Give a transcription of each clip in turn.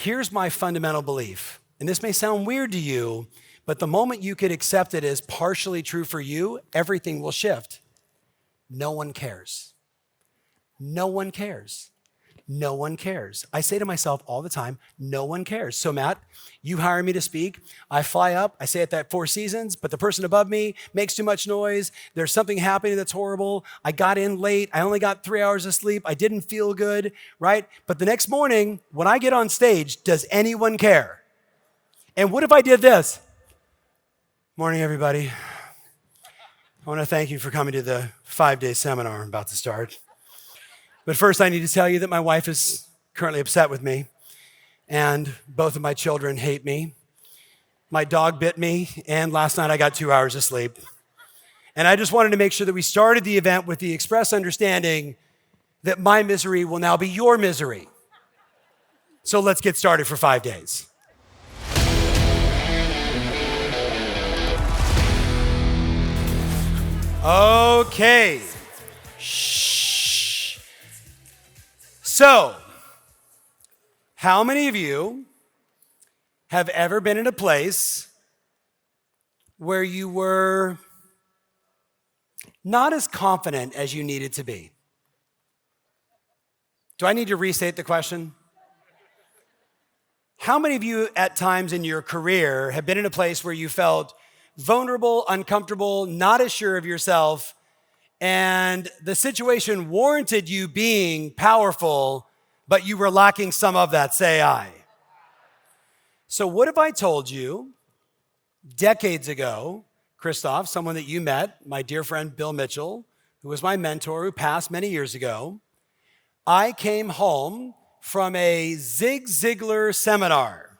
Here's my fundamental belief, and this may sound weird to you, but the moment you could accept it as partially true for you, everything will shift. No one cares. No one cares. No one cares. I say to myself all the time, no one cares. So Matt, you hire me to speak. I fly up. I say it that Four Seasons, but the person above me makes too much noise. There's something happening that's horrible. I got in late. I only got 3 hours of sleep. I didn't feel good, right? But the next morning, when I get on stage, does anyone care? And what if I did this? Morning, everybody. I want to thank you for coming to the 5-day seminar I'm about to start. But first, I need to tell you that my wife is currently upset with me, and both of my children hate me. My dog bit me, and last night I got 2 hours of sleep. And I just wanted to make sure that we started the event with the express understanding that my misery will now be your misery. So let's get started for 5 days. Okay. Shh. So, how many of you have ever been in a place where you were not as confident as you needed to be? Do I need to restate the question? How many of you at times in your career have been in a place where you felt vulnerable, uncomfortable, not as sure of yourself, and the situation warranted you being powerful, but you were lacking some of that, say I. So what if I told you decades ago, Christoph, someone that you met, my dear friend Bill Mitchell, who was my mentor, who passed many years ago, I came home from a Zig Ziglar seminar.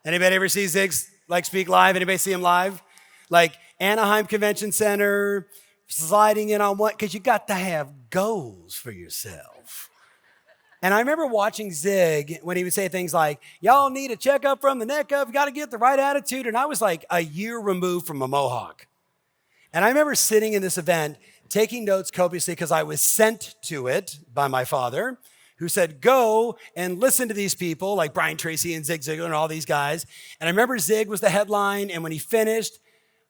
Anybody ever see Zig speak live? Anybody see him live? Like Anaheim Convention Center, sliding in on one, because you got to have goals for yourself. And I remember watching Zig when he would say things like, y'all need a checkup from the neck up, you got to get the right attitude. And I was like a year removed from a mohawk. And I remember sitting in this event, taking notes copiously because I was sent to it by my father, who said, go and listen to these people like Brian Tracy and Zig Ziglar and all these guys. And I remember Zig was the headline. And when he finished,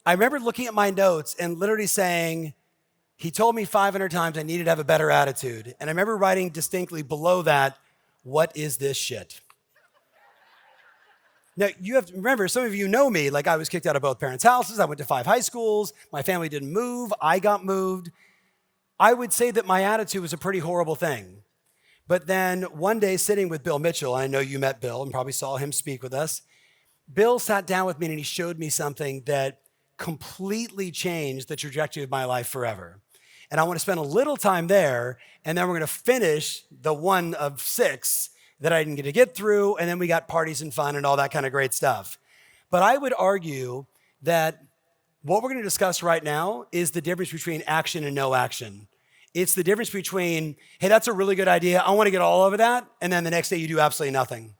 I remember looking at my notes and literally saying, he told me 500 times I needed to have a better attitude. And I remember writing distinctly below that, what is this shit? Now, you have to remember, some of you know me, like I was kicked out of both parents' houses. I went to 5 high schools. My family didn't move. I got moved. I would say that my attitude was a pretty horrible thing. But then one day sitting with Bill Mitchell, I know you met Bill and probably saw him speak with us. Bill sat down with me and he showed me something that completely changed the trajectory of my life forever. And I want to spend a little time there, and then we're going to finish the one of 6 that I didn't get to get through, and then we got parties and fun and all that kind of great stuff. But I would argue that what we're going to discuss right now is the difference between action and no action. It's the difference between, hey, that's a really good idea, I want to get all over that, and then the next day you do absolutely nothing.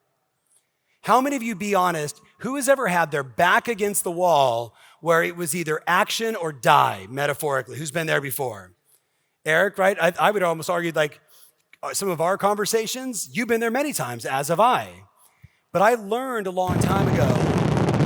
How many of you, be honest, who has ever had their back against the wall where it was either action or die, metaphorically? Who's been there before? Eric, right? I would almost argue like some of our conversations, you've been there many times, as have I. But I learned a long time ago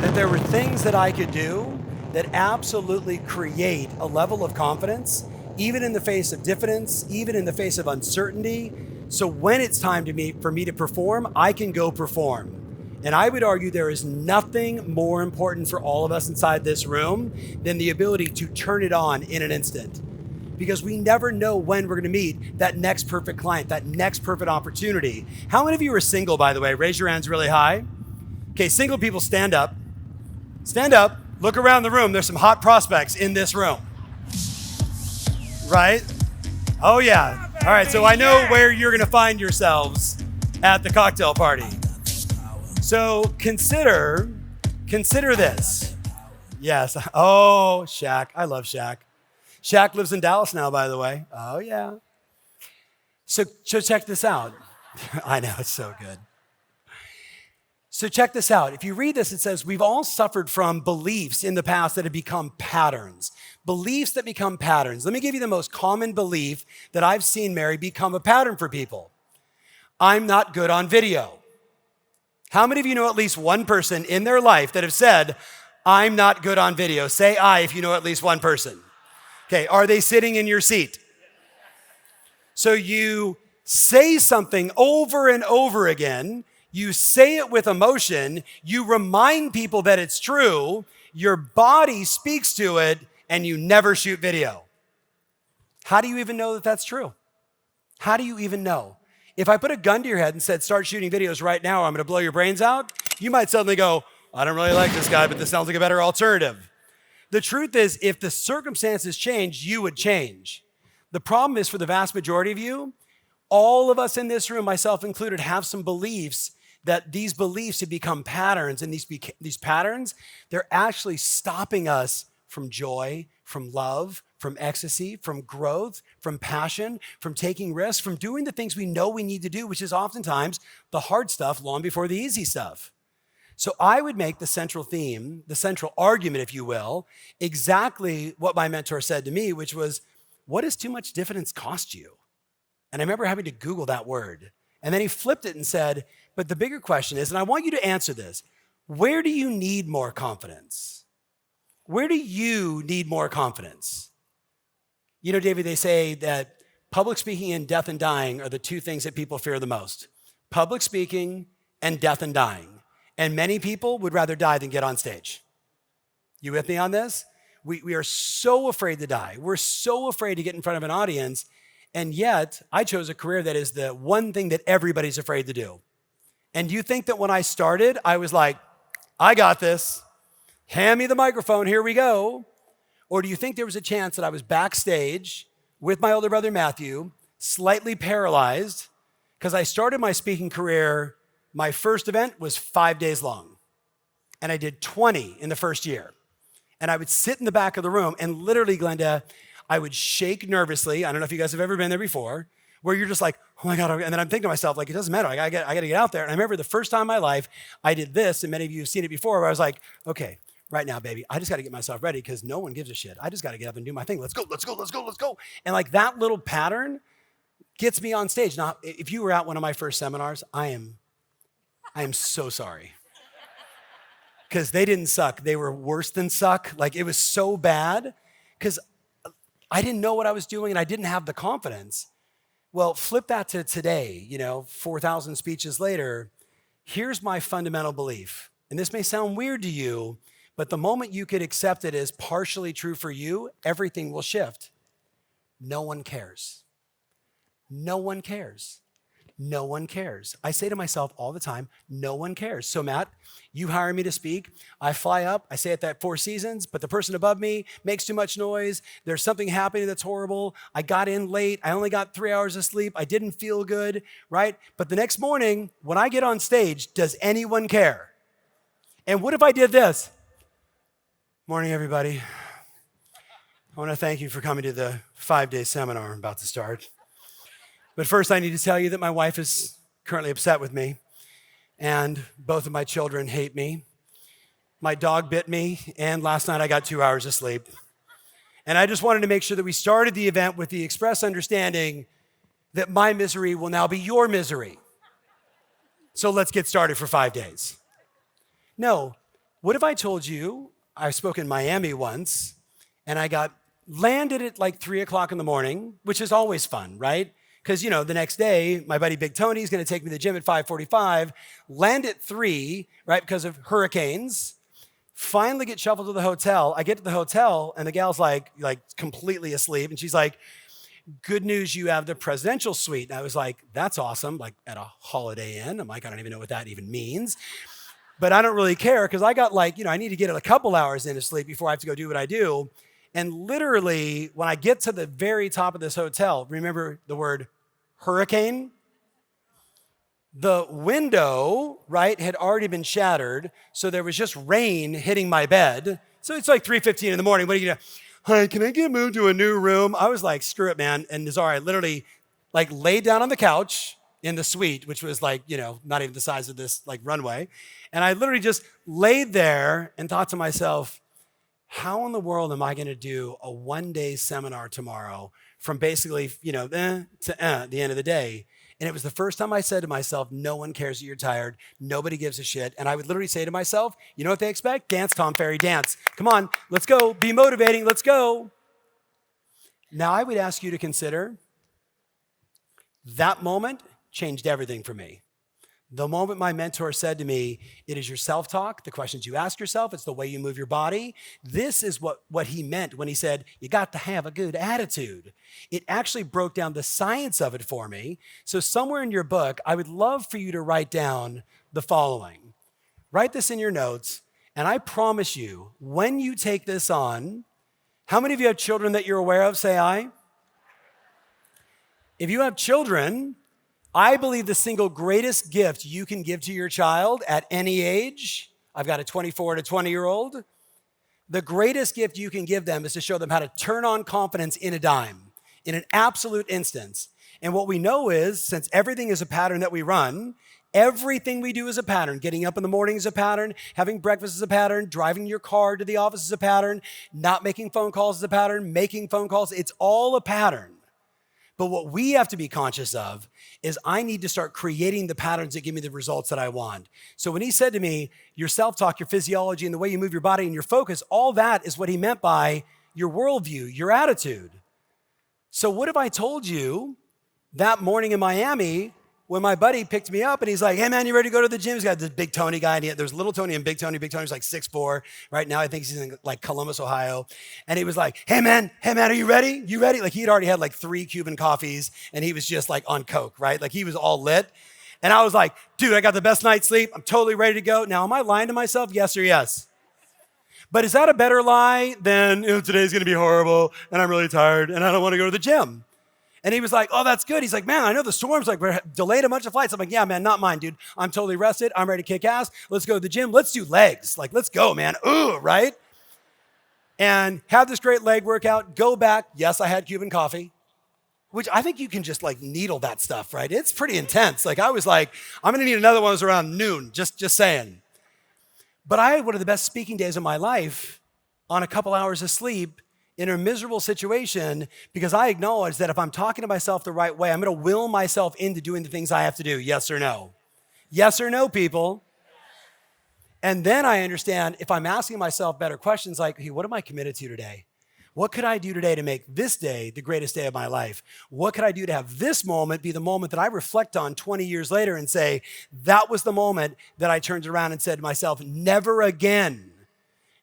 that there were things that I could do that absolutely create a level of confidence, even in the face of diffidence, even in the face of uncertainty. So when it's time for me to perform, I can go perform. And I would argue there is nothing more important for all of us inside this room than the ability to turn it on in an instant. Because we never know when we're gonna meet that next perfect client, that next perfect opportunity. How many of you are single, by the way? Raise your hands really high. Okay, single people, stand up. Stand up, look around the room. There's some hot prospects in this room. Right? Oh yeah. All right, so I know where you're gonna find yourselves at the cocktail party. So consider this. Yes. Oh, Shaq. I love Shaq. Shaq lives in Dallas now, by the way. Oh, yeah. So check this out. I know, it's so good. So check this out. If you read this, it says, we've all suffered from beliefs in the past that have become patterns. Beliefs that become patterns. Let me give you the most common belief that I've seen, Mary, become a pattern for people. I'm not good on video. How many of you know at least one person in their life that have said, I'm not good on video? Say I if you know at least one person. Okay, are they sitting in your seat? So you say something over and over again, you say it with emotion, you remind people that it's true, your body speaks to it, and you never shoot video. How do you even know that that's true? How do you even know? If I put a gun to your head and said, start shooting videos right now, or I'm gonna blow your brains out, you might suddenly go, I don't really like this guy, but this sounds like a better alternative. The truth is, if the circumstances change, you would change. The problem is, for the vast majority of you, all of us in this room, myself included, have some beliefs that these beliefs have become patterns, and these patterns, they're actually stopping us from joy, from love, from ecstasy, from growth, from passion, from taking risks, from doing the things we know we need to do, which is oftentimes the hard stuff long before the easy stuff. So I would make the central theme, the central argument, if you will, exactly what my mentor said to me, which was, what does too much diffidence cost you? And I remember having to Google that word. And then he flipped it and said, but the bigger question is, and I want you to answer this, where do you need more confidence? Where do you need more confidence? You know, David, they say that public speaking and death and dying are the two things that people fear the most. Public speaking and death and dying. And many people would rather die than get on stage. You with me on this? We are so afraid to die. We're so afraid to get in front of an audience. And yet, I chose a career that is the one thing that everybody's afraid to do. And you think that when I started, I was like, I got this. Hand me the microphone, here we go. Or do you think there was a chance that I was backstage with my older brother, Matthew, slightly paralyzed, because I started my speaking career, my first event was 5 days long. And I did 20 in the first year. And I would sit in the back of the room and literally, Glenda, I would shake nervously. I don't know if you guys have ever been there before, where you're just like, oh my God. And then I'm thinking to myself, like, it doesn't matter. I gotta get out there. And I remember the first time in my life, I did this, and many of you have seen it before, where I was like, okay, right now, baby, I just gotta get myself ready because no one gives a shit. I just gotta get up and do my thing. Let's go, let's go, let's go, let's go. And like that little pattern gets me on stage. Now, if you were at one of my first seminars, I am so sorry. Because they didn't suck. They were worse than suck. Like it was so bad because I didn't know what I was doing and I didn't have the confidence. Well, flip that to today, 4,000 speeches later. Here's my fundamental belief. And this may sound weird to you, but the moment you could accept it as partially true for you, everything will shift. No one cares. No one cares. No one cares. I say to myself all the time, no one cares. So Matt, you hire me to speak. I fly up. I say it that Four Seasons, but the person above me makes too much noise. There's something happening that's horrible. I got in late. I only got 3 hours of sleep. I didn't feel good, right? But the next morning, when I get on stage, does anyone care? And what if I did this? Morning, everybody. I want to thank you for coming to the 5-day seminar I'm about to start. But first, I need to tell you that my wife is currently upset with me, and both of my children hate me. My dog bit me, and last night I got 2 hours of sleep. And I just wanted to make sure that we started the event with the express understanding that my misery will now be your misery. So let's get started for 5 days. No, what if I told you, I spoke in Miami once, and I got landed at like 3 o'clock in the morning, which is always fun, right? Because, the next day, my buddy Big Tony is going to take me to the gym at 5:45, land at 3, right, because of hurricanes, finally get shuffled to the hotel. I get to the hotel, and the gal's like completely asleep, and she's like, good news, you have the presidential suite. And I was like, that's awesome, like at a Holiday Inn. I'm like, I don't even know what that even means. But I don't really care, because I got I need to get a couple hours into sleep before I have to go do what I do. And literally, when I get to the very top of this hotel, remember the word hurricane? The window, right, had already been shattered, so there was just rain hitting my bed. So it's like 3:15 in the morning. What are you gonna, hi, can I get moved to a new room? I was like, screw it, man. And Nazar, I literally laid down on the couch in the suite, which was not even the size of this runway. And I literally just laid there and thought to myself, how in the world am I going to do a 1-day seminar tomorrow from basically, to the end of the day? And it was the first time I said to myself, no one cares that you're tired. Nobody gives a shit. And I would literally say to myself, you know what they expect? Dance, Tom Ferry, dance. Come on, let's go. Be motivating. Let's go. Now I would ask you to consider that moment changed everything for me. The moment my mentor said to me, it is your self-talk, the questions you ask yourself, it's the way you move your body. This is what he meant when he said, you got to have a good attitude. It actually broke down the science of it for me. So somewhere in your book, I would love for you to write down the following. Write this in your notes, and I promise you, when you take this on, how many of you have children that you're aware of? Say aye. If you have children, I believe the single greatest gift you can give to your child at any age, I've got a 24 to 20-year-old, the greatest gift you can give them is to show them how to turn on confidence in a dime, in an absolute instance. And what we know is, since everything is a pattern that we run, everything we do is a pattern. Getting up in the morning is a pattern, having breakfast is a pattern, driving your car to the office is a pattern, not making phone calls is a pattern, making phone calls, it's all a pattern. But what we have to be conscious of is I need to start creating the patterns that give me the results that I want. So when he said to me, your self-talk, your physiology, and the way you move your body and your focus, all that is what he meant by your worldview, your attitude. So what if I told you that morning in Miami when my buddy picked me up and he's like, hey man, you ready to go to the gym? He's got this big Tony guy, and there's little Tony and big Tony. Big Tony's like 6'4". Right now I think he's in like Columbus, Ohio. And he was like, hey man, are you ready? You ready? Like he'd already had like 3 Cuban coffees and he was just like on coke, right? Like he was all lit. And I was like, dude, I got the best night's sleep. I'm totally ready to go. Now, am I lying to myself? Yes or yes? But is that a better lie than, today's gonna be horrible and I'm really tired and I don't wanna go to the gym? And he was like, oh, that's good. He's like, man, I know the storm's like, we're delayed a bunch of flights. I'm like, yeah, man, not mine, dude. I'm totally rested. I'm ready to kick ass. Let's go to the gym. Let's do legs. Like, let's go, man. Ooh, right? And have this great leg workout. Go back. Yes, I had Cuban coffee, which I think you can just like needle that stuff, right? It's pretty intense. Like I was like, I'm going to need another one around noon, just saying. But I had one of the best speaking days of my life on a couple hours of sleep in a miserable situation, because I acknowledge that if I'm talking to myself the right way, I'm gonna will myself into doing the things I have to do. Yes or no? Yes or no, people? And then I understand if I'm asking myself better questions like, hey, what am I committed to today? What could I do today to make this day the greatest day of my life? What could I do to have this moment be the moment that I reflect on 20 years later and say, that was the moment that I turned around and said to myself, never again.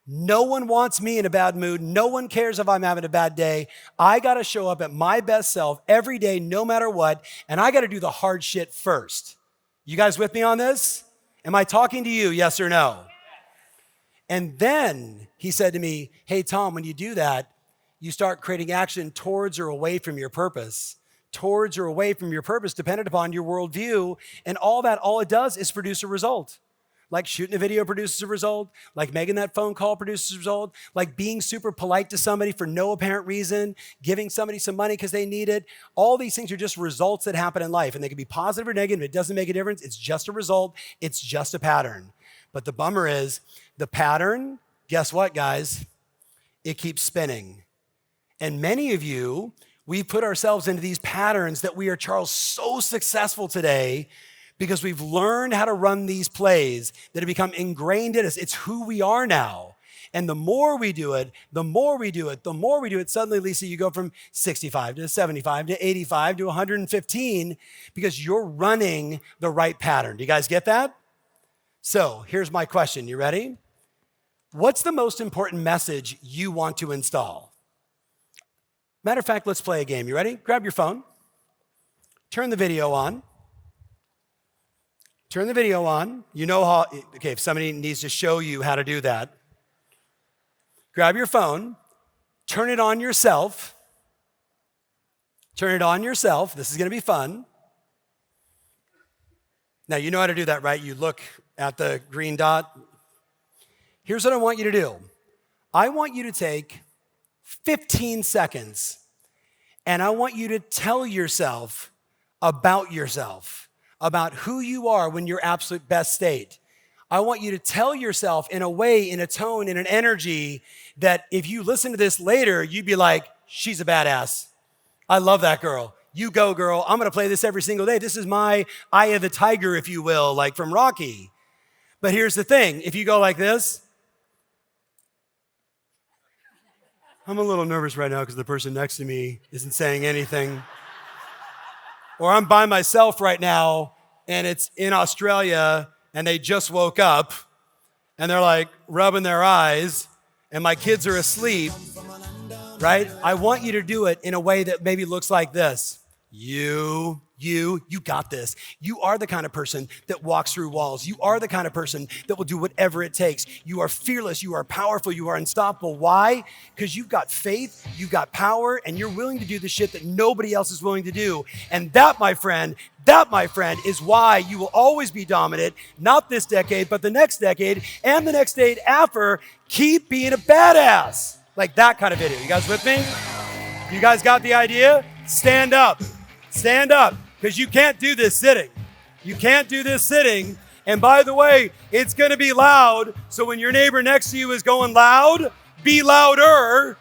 No one wants me in a bad mood. No one cares if I'm having a bad day. I got to show up at my best self every day, no matter what, and I got to do the hard shit first. You guys with me on this? Am I talking to you, yes or no? And then he said to me, hey, Tom, when you do that, you start creating action towards or away from your purpose. Towards or away from your purpose, dependent upon your worldview, and all it does is produce a result. Like shooting a video produces a result, like making that phone call produces a result, like being super polite to somebody for no apparent reason, giving somebody some money because they need it. All these things are just results that happen in life, and they can be positive or negative. It doesn't make a difference. It's just a result. It's just a pattern. But the bummer is the pattern, guess what, guys? It keeps spinning. And many of you, we've put ourselves into these patterns that we are, Charles, so successful today because we've learned how to run these plays that have become ingrained in us. It's who we are now. And the more we do it, suddenly, Lisa, you go from 65 to 75 to 85 to 115 because you're running the right pattern. Do you guys get that? So here's my question. You ready? What's the most important message you want to install? Matter of fact, let's play a game. You ready? Grab your phone. Turn the video on. Turn the video on. You know how, okay, if somebody needs to show you how to do that, grab your phone, turn it on yourself. Turn it on yourself. This is going to be fun. Now, you know how to do that, right? You look at the green dot. Here's what I want you to do. I want you to take 15 seconds, and I want you to tell yourself, about who you are when you're absolute best state. I want you to tell yourself in a way, in a tone, in an energy that if you listen to this later, you'd be like, she's a badass. I love that girl. You go, girl. I'm going to play this every single day. This is my eye of the tiger, if you will, like from Rocky. But here's the thing. If you go like this, I'm a little nervous right now because the person next to me isn't saying anything. Or I'm by myself right now and it's in Australia and they just woke up and they're like rubbing their eyes and my kids are asleep, right? I want you to do it in a way that maybe looks like this. You got this. You are the kind of person that walks through walls. You are the kind of person that will do whatever it takes. You are fearless. You are powerful. You are unstoppable. Why? Because you've got faith, you've got power, and you're willing to do the shit that nobody else is willing to do. And that, my friend, is why you will always be dominant, not this decade, but the next decade and the next decade after. Keep being a badass. Like that kind of video. You guys with me? You guys got the idea? Stand up. Stand up, because you can't do this sitting. You can't do this sitting. And by the way, it's going to be loud. So when your neighbor next to you is going loud, be louder.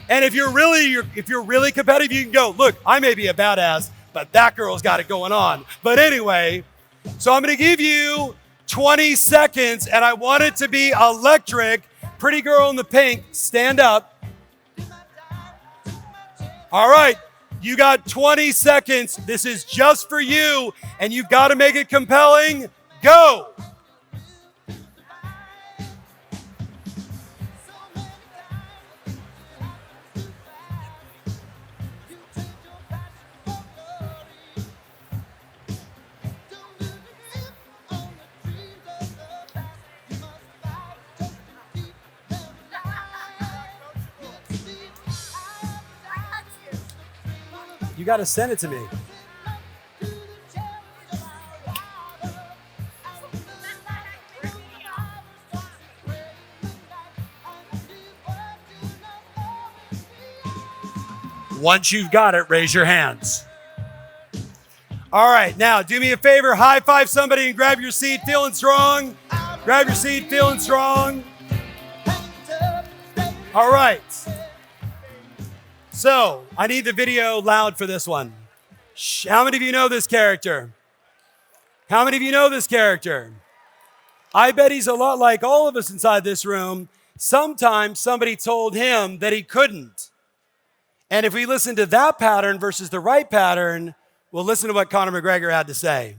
And if you're really competitive, you can go, look, I may be a badass, but that girl's got it going on. But anyway, so I'm going to give you 20 seconds, and I want it to be electric. Pretty girl in the pink, stand up. All right. You got 20 seconds. This is just for you, and you've got to make it compelling. Go. You got to send it to me. Once you've got it, raise your hands. All right, now do me a favor, high five somebody and grab your seat, feeling strong. Grab your seat, feeling strong. All right. So, I need the video loud for this one. How many of you know this character? How many of you know this character? I bet he's a lot like all of us inside this room. Sometimes somebody told him that he couldn't. And if we listen to that pattern versus the right pattern, we'll listen to what Conor McGregor had to say.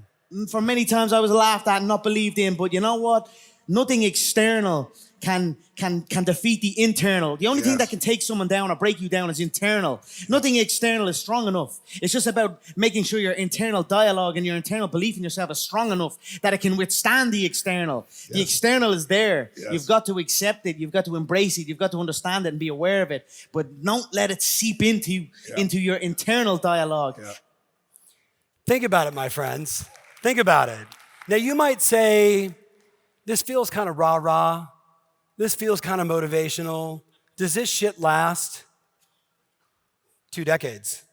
For many times I was laughed at and not believed in, but you know what? Nothing external can defeat the internal. The only thing that can take someone down or break you down is internal. Nothing external is strong enough. It's just about making sure your internal dialogue and your internal belief in yourself is strong enough that it can withstand the external. Yes. The external is there. Yes. You've got to accept it. You've got to embrace it. You've got to understand it and be aware of it. But don't let it seep into your internal dialogue. Yeah. Think about it, my friends. Think about it. Now, you might say, this feels kind of rah-rah. This feels kind of motivational. Does this shit last? 2 decades.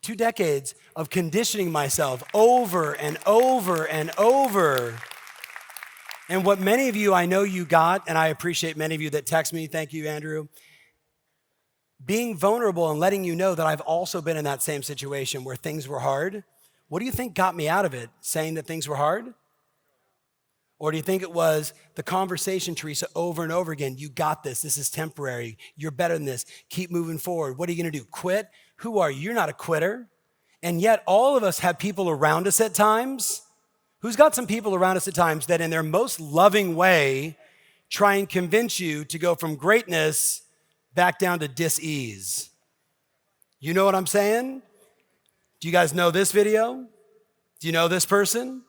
2 decades of conditioning myself over and over and over. And what many of you, I know you got, and I appreciate many of you that text me, thank you, Andrew, being vulnerable and letting you know that I've also been in that same situation where things were hard. What do you think got me out of it? Saying that things were hard? Or do you think it was the conversation, Teresa, over and over again? You got this. This is temporary. You're better than this. Keep moving forward. What are you going to do? Quit? Who are you? You're not a quitter. And yet all of us have people around us at times. Who's got some people around us at times that in their most loving way try and convince you to go from greatness back down to dis-ease? You know what I'm saying? Do you guys know this video? Do you know this person?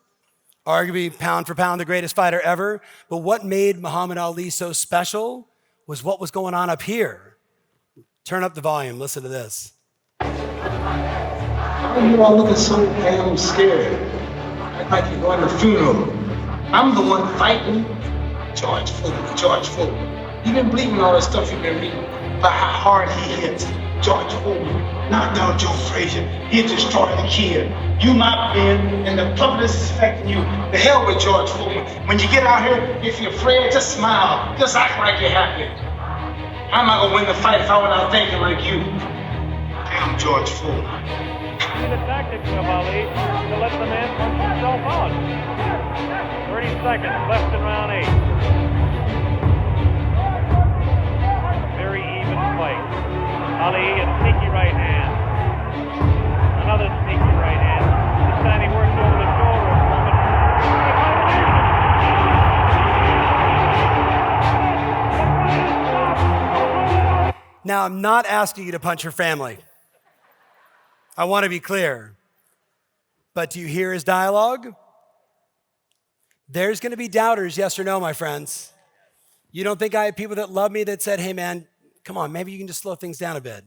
Arguably, pound for pound, the greatest fighter ever. But what made Muhammad Ali so special was what was going on up here. Turn up the volume, listen to this. Why are you all looking so damn scared? Like you're going to the funeral. I'm the one fighting George Foreman. You've been believing all that stuff you've been reading about how hard he hits. George Foreman knocked down Joe Frazier. He destroyed the kid. You not been, and the public is expecting you. The hell with George Foreman. When you get out here, if you're afraid, just smile. Just act like you're happy. How am I gonna win the fight if I went out thinking like you? am George Floyd. The tactics of Ali to let the man punch himself out. 30 seconds left in round 8. Very even fight. Ali, a sneaky right hand. Another sneaky right hand. This time he works over the shoulder a moment. Now, I'm not asking you to punch your family. I want to be clear. But do you hear his dialogue? There's going to be doubters, yes or no, my friends. You don't think I have people that love me that said, hey, man, come on, maybe you can just slow things down a bit.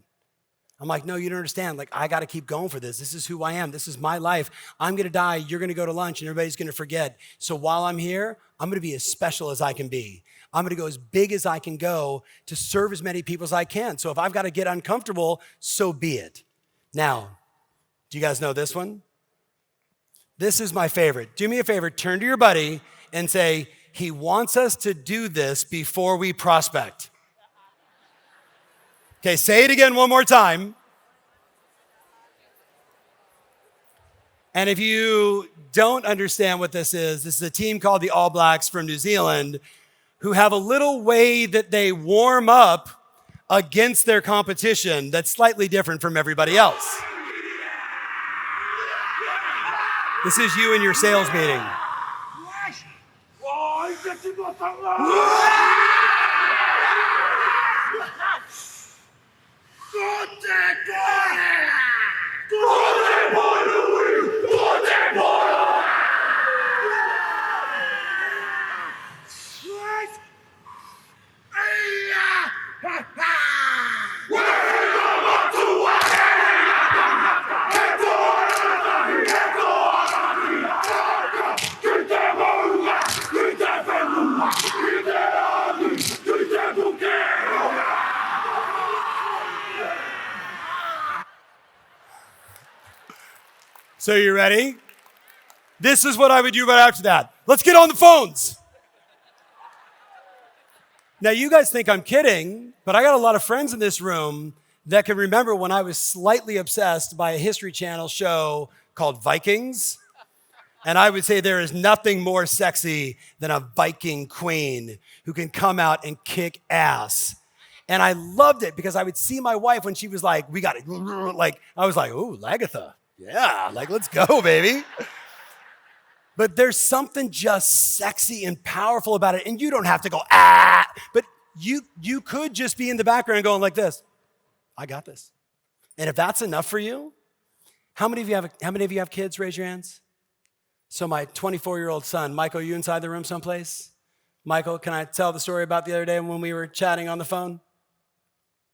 I'm like, no, you don't understand. Like, I got to keep going for this. This is who I am. This is my life. I'm going to die. You're going to go to lunch and everybody's going to forget. So while I'm here, I'm going to be as special as I can be. I'm going to go as big as I can go to serve as many people as I can. So if I've got to get uncomfortable, so be it. Now, do you guys know this one? This is my favorite. Do me a favor, turn to your buddy and say, he wants us to do this before we prospect. Okay, say it again one more time. And if you don't understand what this is a team called the All Blacks from New Zealand who have a little way that they warm up against their competition that's slightly different from everybody else. This is you in your sales meeting. So you ready? This is what I would do right after that. Let's get on the phones. Now you guys think I'm kidding, but I got a lot of friends in this room that can remember when I was slightly obsessed by a History Channel show called Vikings. And I would say there is nothing more sexy than a Viking queen who can come out and kick ass. And I loved it because I would see my wife when she was like, we got it. Like, I was like, ooh, Lagatha. Yeah, like, let's go, baby. But there's something just sexy and powerful about it. And you don't have to go, ah, but you could just be in the background going like this. I got this. And if that's enough for you, how many of you have kids? Raise your hands. So my 24-year-old son, Michael, you inside the room someplace? Michael, can I tell the story about the other day when we were chatting on the phone?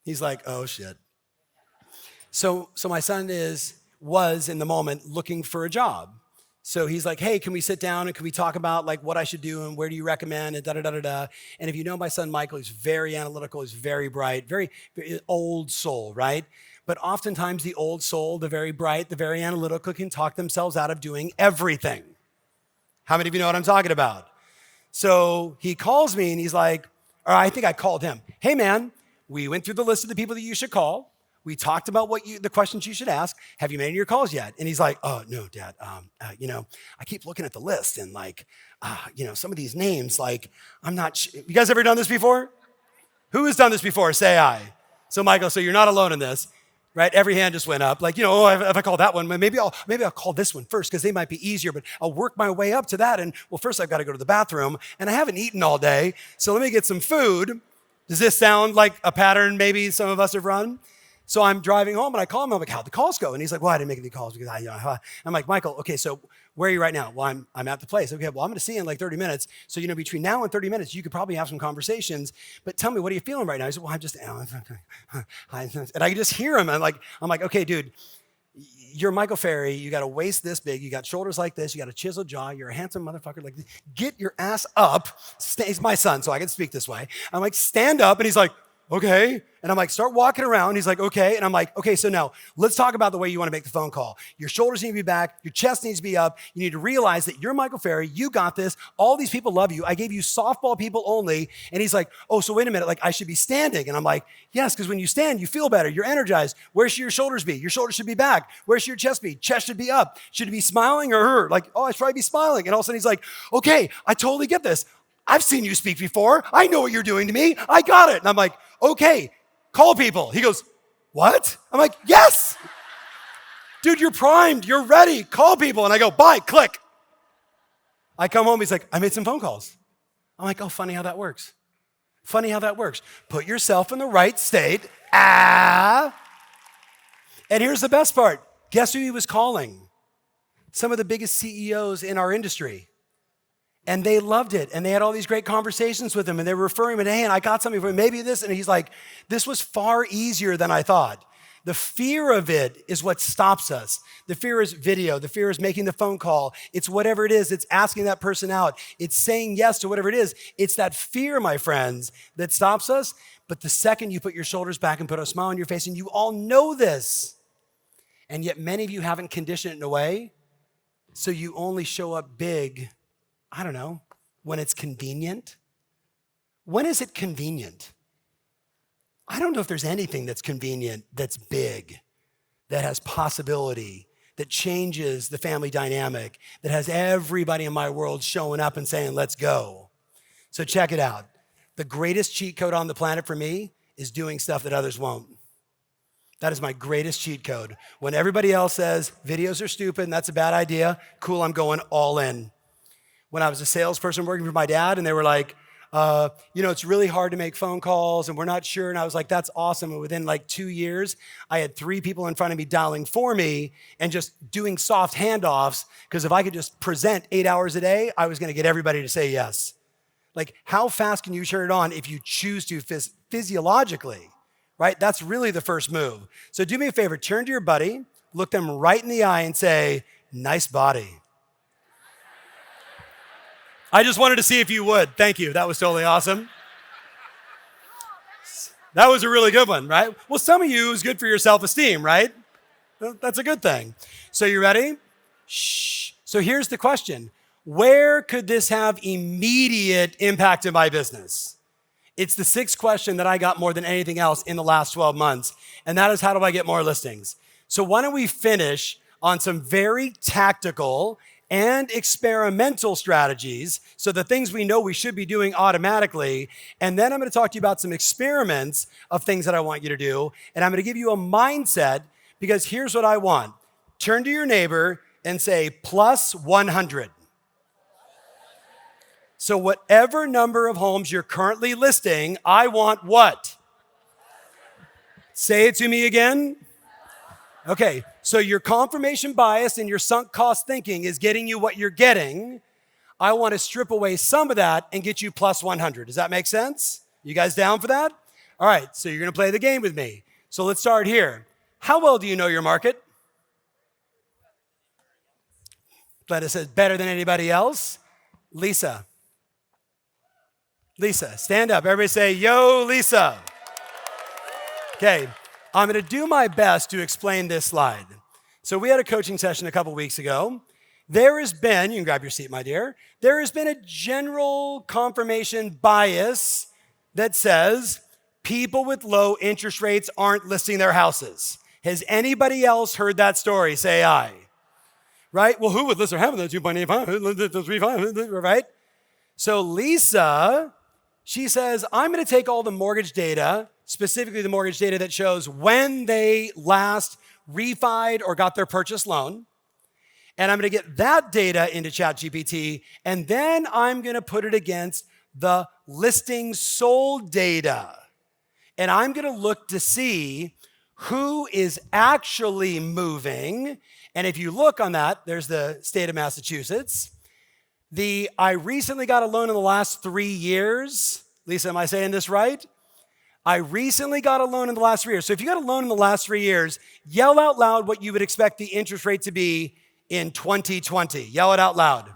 He's like, oh shit. So my son was in the moment looking for a job. So he's like, hey, can we sit down and can we talk about like what I should do and where do you recommend and da-da-da-da-da. And if you know my son Michael, he's very analytical, he's very bright, very, very old soul, right? But oftentimes the old soul, the very bright, the very analytical can talk themselves out of doing everything. How many of you know what I'm talking about? So he calls me and he's like, or I think I called him. Hey man, we went through the list of the people that you should call. We talked about the questions you should ask. Have you made any of your calls yet? And he's like, oh, no, Dad. I keep looking at the list and like, some of these names, like, I'm not sure. You guys ever done this before? Who has done this before? Say aye. So Michael, so you're not alone in this, right? Every hand just went up. Like, if I call that one, maybe I'll call this one first because they might be easier, but I'll work my way up to that. And well, first I've got to go to the bathroom and I haven't eaten all day. So let me get some food. Does this sound like a pattern maybe some of us have run? So I'm driving home and I call him. I'm like, how'd the calls go? And he's like, well, I didn't make any calls because I'm like, Michael, okay, so where are you right now? Well, I'm at the place. Okay, well, I'm going to see you in like 30 minutes. So, between now and 30 minutes, you could probably have some conversations. But tell me, what are you feeling right now? He said, well, I'm just, and I could just hear him. I'm like, okay, dude, you're Michael Ferry. You got a waist this big. You got shoulders like this. You got a chiseled jaw. You're a handsome motherfucker. Like, get your ass up. He's my son, so I can speak this way. I'm like, stand up. And he's like, okay. And I'm like, start walking around. He's like, okay. And I'm like, okay, so now let's talk about the way you want to make the phone call. Your shoulders need to be back. Your chest needs to be up. You need to realize that you're Michael Ferry. You got this. All these people love you. I gave you softball people only. And he's like, oh, so wait a minute. Like, I should be standing. And I'm like, yes, because when you stand, you feel better. You're energized. Where should your shoulders be? Your shoulders should be back. Where should your chest be? Chest should be up. Should it be smiling or her? Like, oh, I should probably be smiling. And all of a sudden he's like, okay, I totally get this. I've seen you speak before. I know what you're doing to me. I got it. And I'm like, okay, call people. He goes, what? I'm like, yes. Dude, you're primed. You're ready. Call people. And I go, bye, click. I come home. He's like, I made some phone calls. I'm like, oh, funny how that works. Funny how that works. Put yourself in the right state. And here's the best part. Guess who he was calling? Some of the biggest CEOs in our industry. And they loved it. And they had all these great conversations with him. And they were referring him, and hey, and I got something for him, maybe this. And he's like, this was far easier than I thought. The fear of it is what stops us. The fear is video. The fear is making the phone call. It's whatever it is. It's asking that person out. It's saying yes to whatever it is. It's that fear, my friends, that stops us. But the second you put your shoulders back and put a smile on your face, and you all know this, and yet many of you haven't conditioned it in a way, so you only show up big, I don't know, when it's convenient. When is it convenient? I don't know if there's anything that's convenient, that's big, that has possibility, that changes the family dynamic, that has everybody in my world showing up and saying, let's go. So check it out. The greatest cheat code on the planet for me is doing stuff that others won't. That is my greatest cheat code. When everybody else says videos are stupid and that's a bad idea, cool, I'm all in. When I was a salesperson working for my dad and they were like, it's really hard to make phone calls and we're not sure. And I was like, that's awesome. And within like 2 years, I had 3 people in front of me dialing for me and just doing soft handoffs, because if I could just present 8 hours a day, I was going to get everybody to say yes. Like, how fast can you turn it on if you choose to physiologically, right? That's really the first move. So do me a favor, turn to your buddy, look them right in the eye and say, nice body. I just wanted to see if you would. Thank you. That was totally awesome. That was a really good one, right? Well, some of you is good for your self-esteem, right? That's a good thing. So you ready? Shh. So here's the question. Where could this have immediate impact in my business? It's the 6th question that I got more than anything else in the last 12 months. And that is, how do I get more listings? So why don't we finish on some very tactical and experimental strategies, so the things we know we should be doing automatically. And then I'm going to talk to you about some experiments of things that I want you to do. And I'm going to give you a mindset, because here's what I want. Turn to your neighbor and say, plus 100. So whatever number of homes you're currently listing, I want what? Say it to me again. Okay, so your confirmation bias and your sunk cost thinking is getting you what you're getting. I want to strip away some of that and get you plus 100. Does that make sense? You guys down for that? All right, so you're going to play the game with me. So let's start here. How well do you know your market? Glenna says, better than anybody else. Lisa, stand up. Everybody say, yo, Lisa. Okay. I'm going to do my best to explain this slide. So we had a coaching session a couple weeks ago. There has been, you can grab your seat, my dear, there has been a general confirmation bias that says people with low interest rates aren't listing their houses. Has anybody else heard that story? Say aye. Right? Well, who would list their house at 2.85, 3.5, right? So Lisa, she says, I'm going to take all the mortgage data, specifically the mortgage data that shows when they last refied or got their purchase loan. And I'm going to get that data into ChatGPT, and then I'm going to put it against the listing sold data. And I'm going to look to see who is actually moving. And if you look on that, there's the state of Massachusetts. I recently got a loan in the last 3 years. Lisa, am I saying this right? I recently got a loan in the last 3 years. So if you got a loan in the last 3 years, yell out loud what you would expect the interest rate to be in 2020. Yell it out loud.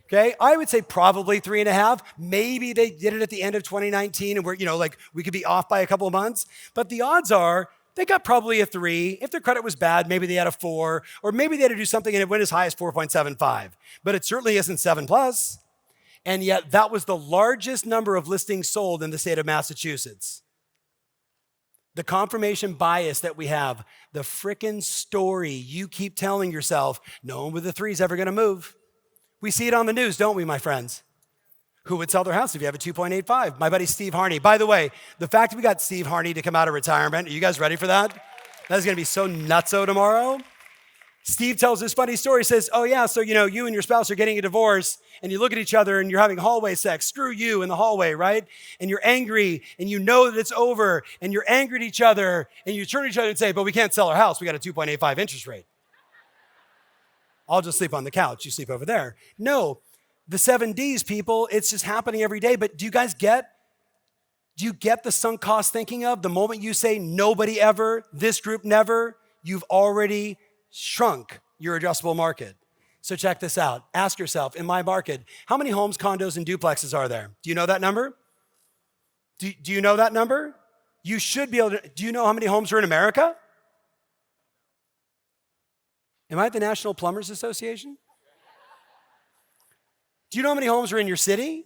Okay, I would say probably 3.5. Maybe they did it at the end of 2019 and we could be off by a couple of months. But the odds are they got probably a 3. If their credit was bad, maybe they had a 4, or maybe they had to do something and it went as high as 4.75. But it certainly isn't 7 plus. And yet that was the largest number of listings sold in the state of Massachusetts. The confirmation bias that we have, the frickin' story you keep telling yourself, no one with a 3 is ever gonna move. We see it on the news, don't we, my friends? Who would sell their house if you have a 2.85? My buddy Steve Harney. By the way, the fact that we got Steve Harney to come out of retirement, are you guys ready for that? That's gonna be so nutso tomorrow. Steve tells this funny story. He says, oh yeah, so you and your spouse are getting a divorce and you look at each other and you're having hallway sex. Screw you in the hallway, right? And you're angry and you know that it's over and you're angry at each other and you turn to each other and say, but we can't sell our house. We got a 2.85 interest rate. I'll just sleep on the couch. You sleep over there. No, the 7 Ds, people, it's just happening every day. But do you get the sunk cost thinking of the moment you say nobody ever, this group never, you've already shrunk your addressable market. So check this out. Ask yourself, in my market, how many homes, condos, and duplexes are there? Do you know that number? Do you know that number? You should be able to. Do you know how many homes are in America? Am I at the National Plumbers Association? Do you know how many homes are in your city?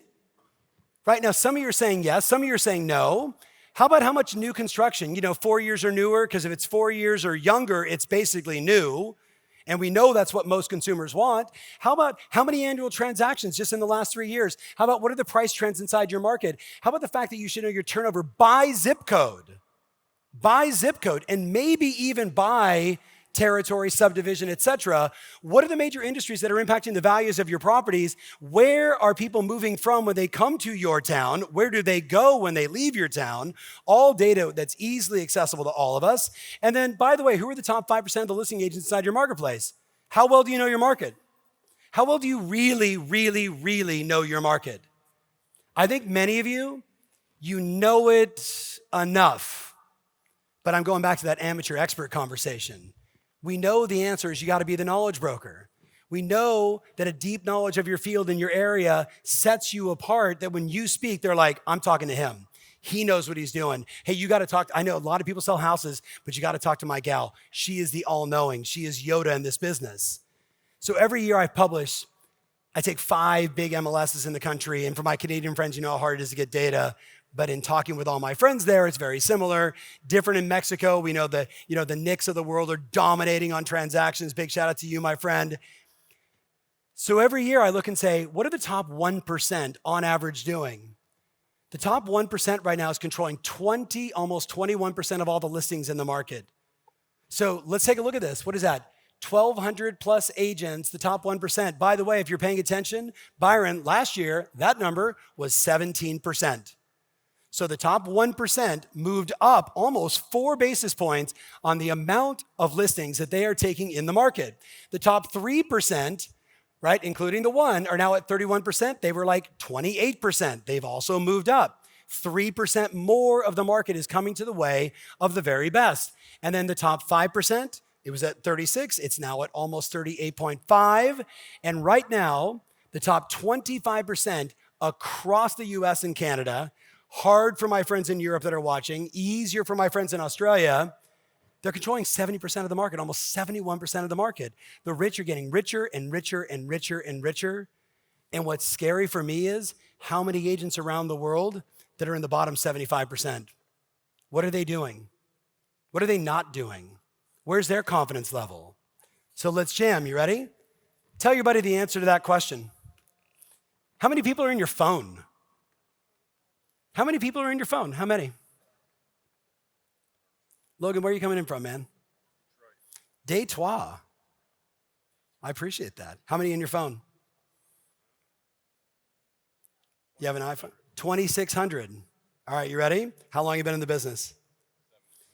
Right now, some of you are saying yes, some of you are saying no. How about how much new construction? 4 years or newer, because if it's 4 years or younger, it's basically new. And we know that's what most consumers want. How about how many annual transactions just in the last 3 years? How about what are the price trends inside your market? How about the fact that you should know your turnover by zip code? By zip code, and maybe even by territory, subdivision, etc. What are the major industries that are impacting the values of your properties? Where are people moving from when they come to your town? Where do they go when they leave your town? All data that's easily accessible to all of us. And then, by the way, who are the top 5% of the listing agents inside your marketplace? How well do you know your market? How well do you really, really, really know your market? I think many of you know it enough. But I'm going back to that amateur expert conversation. We know the answer is you got to be the knowledge broker. We know that a deep knowledge of your field and your area sets you apart, that when you speak, they're like, I'm talking to him. He knows what he's doing. Hey, you got to talk. I know a lot of people sell houses, but you got to talk to my gal. She is the all-knowing. She is Yoda in this business. So every year I take 5 big MLSs in the country. And for my Canadian friends, you know how hard it is to get data. But in talking with all my friends there, it's very similar. Different in Mexico. We know the Knicks of the world are dominating on transactions. Big shout out to you, my friend. So every year I look and say, what are the top 1% on average doing? The top 1% right now is controlling almost 21% of all the listings in the market. So let's take a look at this. What is that? 1,200 plus agents, the top 1%. By the way, if you're paying attention, Byron, last year, that number was 17%. So the top 1% moved up almost 4 basis points on the amount of listings that they are taking in the market. The top 3%, right, including the 1, are now at 31%. They were like 28%. They've also moved up. 3% more of the market is coming to the way of the very best. And then the top 5%, it was at 36. It's now at almost 38.5. And right now, the top 25% across the US and Canada, hard for my friends in Europe that are watching, easier for my friends in Australia, they're controlling 70% of the market, almost 71% of the market. The rich are getting richer and richer and richer and richer. And what's scary for me is how many agents around the world that are in the bottom 75%. What are they doing? What are they not doing? Where's their confidence level? So let's jam. You ready? Tell your buddy the answer to that question. How many people are in your phone? How many people are in your phone? How many? Logan, where are you coming in from, man? Detroit. I appreciate that. How many in your phone? You have an iPhone? 2,600. All right, you ready? How long have you been in the business?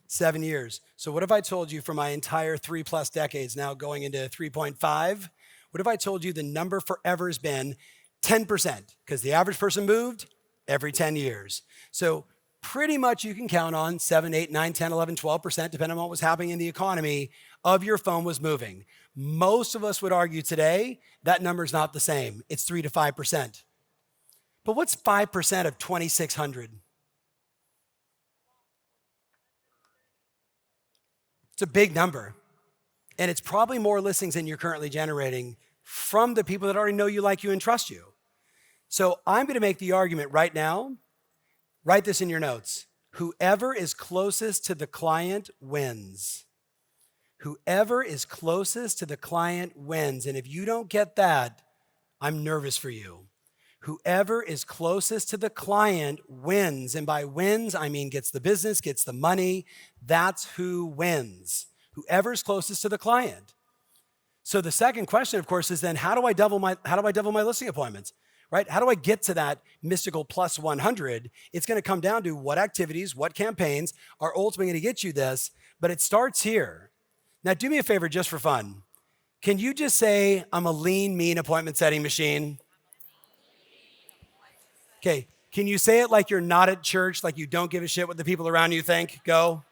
7 years. So what if I told you for my entire 3+ decades, now going into 3.5, what if I told you the number forever has been 10%? Because the average person moved every 10 years. So pretty much you can count on 7, 8, 9, 10, 11, 12%, depending on what was happening in the economy, of your phone was moving. Most of us would argue today that number's not the same. It's 3 to 5%. But what's 5% of 2,600? It's a big number. And it's probably more listings than you're currently generating from the people that already know you, like you, and trust you. So I'm gonna make the argument right now, write this in your notes. Whoever is closest to the client wins. Whoever is closest to the client wins. And if you don't get that, I'm nervous for you. Whoever is closest to the client wins. And by wins, I mean gets the business, gets the money. That's who wins. Whoever's closest to the client. So the second question, of course, is then how do I double my listing appointments? Right? How do I get to that mystical plus 100? It's going to come down to what activities, what campaigns are ultimately going to get you this, but it starts here. Now, do me a favor just for fun. Can you just say, I'm a lean, mean appointment setting machine? Okay, can you say it like you're not at church, like you don't give a shit what the people around you think? Go.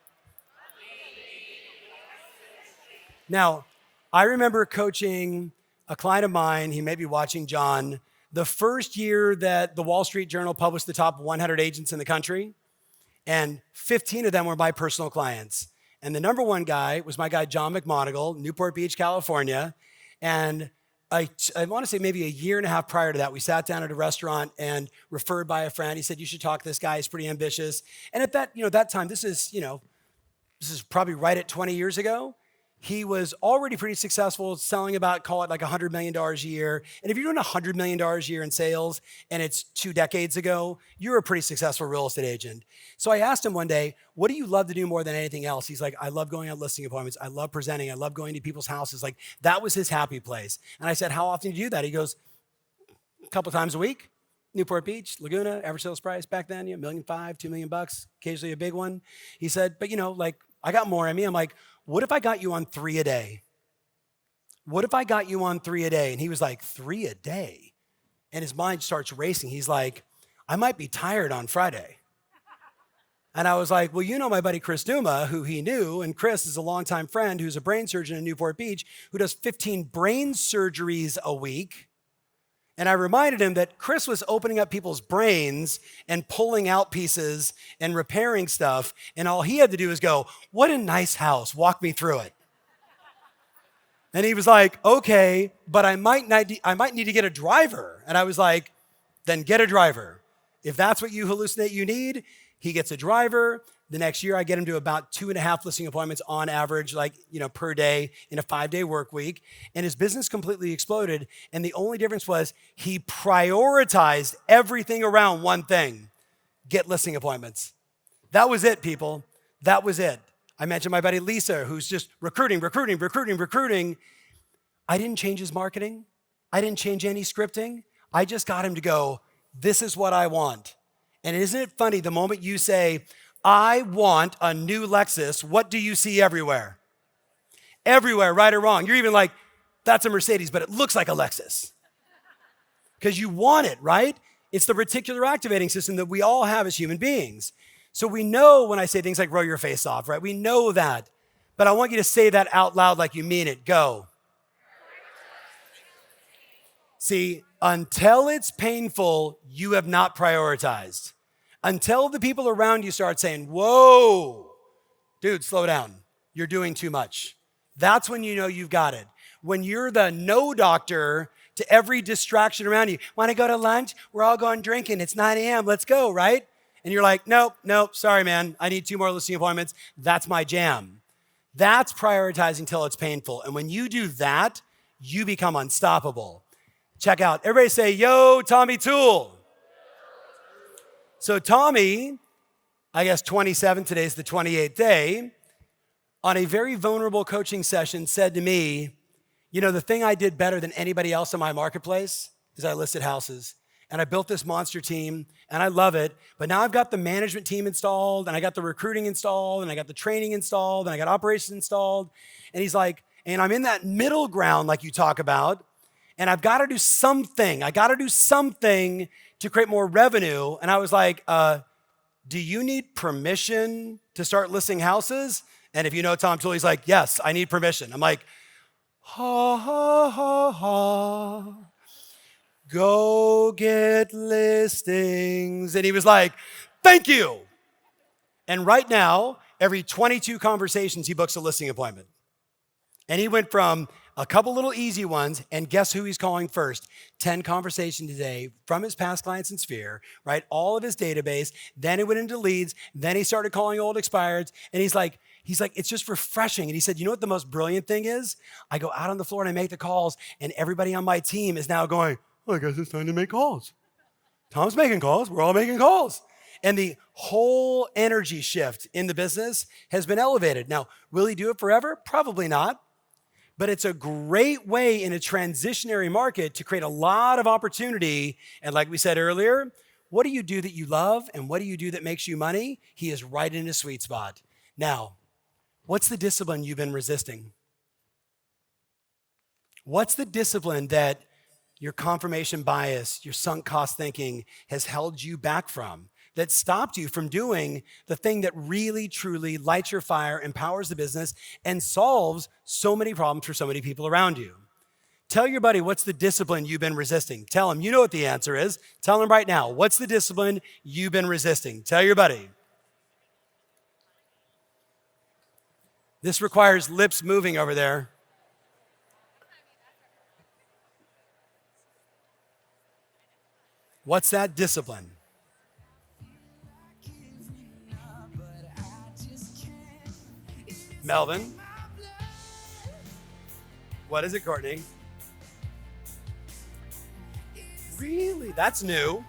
Now, I remember coaching a client of mine, he may be watching, John, the first year that the Wall Street Journal published the top 100 agents in the country, and 15 of them were my personal clients. And the number one guy was my guy, John McMonagle, Newport Beach, California. And I want to say maybe a year and a half prior to that, we sat down at a restaurant and referred by a friend. He said, you should talk to this guy, he's pretty ambitious. And at that time, this is probably right at 20 years ago. He was already pretty successful selling about, call it like $100 million a year. And if you're doing $100 million a year in sales and it's 2 decades ago, you're a pretty successful real estate agent. So I asked him one day, what do you love to do more than anything else? He's like, I love going on listing appointments. I love presenting. I love going to people's houses. Like that was his happy place. And I said, how often do you do that? He goes, a couple times a week. Newport Beach, Laguna, average sales price back then, $1.5 million, $2 million, occasionally a big one. He said, but I got more in me. I'm like, what if I got you on 3 a day? What if I got you on 3 a day? And he was like, 3 a day? And his mind starts racing. He's like, I might be tired on Friday. And I was like, well, my buddy Chris Duma, who he knew, and Chris is a longtime friend who's a brain surgeon in Newport Beach, who does 15 brain surgeries a week. And I reminded him that Chris was opening up people's brains and pulling out pieces and repairing stuff. And all he had to do was go, what a nice house. Walk me through it. And he was like, okay, but I might need to get a driver. And I was like, then get a driver. If that's what you hallucinate you need, he gets a driver. The next year, I get him to about 2.5 listing appointments on average, per day in a 5-day work week. And his business completely exploded. And the only difference was he prioritized everything around one thing: get listing appointments. That was it, people. That was it. I mentioned my buddy Lisa, who's just recruiting. I didn't change his marketing. I didn't change any scripting. I just got him to go, this is what I want. And isn't it funny, the moment you say, I want a new Lexus, what do you see everywhere? Everywhere, right or wrong. You're even like, that's a Mercedes, but it looks like a Lexus. Because you want it, right? It's the reticular activating system that we all have as human beings. So we know when I say things like roll your face off, right? We know that. But I want you to say that out loud like you mean it. Go. See, until it's painful, you have not prioritized. Until the people around you start saying, whoa, dude, slow down. You're doing too much. That's when you know you've got it. When you're the no doctor to every distraction around you. Want to go to lunch? We're all going drinking. It's 9 a.m. Let's go, right? And you're like, nope, sorry, man. I need 2 more listing appointments. That's my jam. That's prioritizing till it's painful. And when you do that, you become unstoppable. Check out, everybody say, yo, Tommy Toole. So Tommy, I guess 27, today's the 28th day, on a very vulnerable coaching session said to me, the thing I did better than anybody else in my marketplace is I listed houses. And I built this monster team, and I love it. But now I've got the management team installed, and I got the recruiting installed, and I got the training installed, and I got operations installed. And he's like, and I'm in that middle ground like you talk about, and I've got to do something. I got to do something to create more revenue. And I was like, do you need permission to start listing houses? And if you know Tom Toole, he's like, yes, I need permission. I'm like, Ha, ha, ha, ha. Go get listings. And he was like, thank you. And right now, every 22 conversations, he books a listing appointment. And he went from a couple little easy ones, and guess who he's calling first? 10 conversations today from his past clients in Sphere, right? All of his database. Then he went into leads. Then he started calling old expireds. And he's like, it's just refreshing. And he said, you know what the most brilliant thing is? I go out on the floor and I make the calls, and everybody on my team is now going, well, I guess it's time to make calls. Tom's making calls. We're all making calls. And the whole energy shift in the business has been elevated. Now, will he do it forever? Probably not. But it's a great way in a transitionary market to create a lot of opportunity. And like we said earlier, what do you do that you love and what do you do that makes you money? He is right in his sweet spot. Now, what's the discipline you've been resisting? What's the discipline that your confirmation bias, your sunk cost thinking has held you back from, that stopped you from doing the thing that really, truly lights your fire, empowers the business, and solves so many problems for so many people around you? Tell your buddy, what's the discipline you've been resisting? Tell him, you know what the answer is. Tell him right now, what's the discipline you've been resisting? Tell your buddy. This requires lips moving over there. What's that discipline? Melvin. What is it, Courtney? Really? That's new.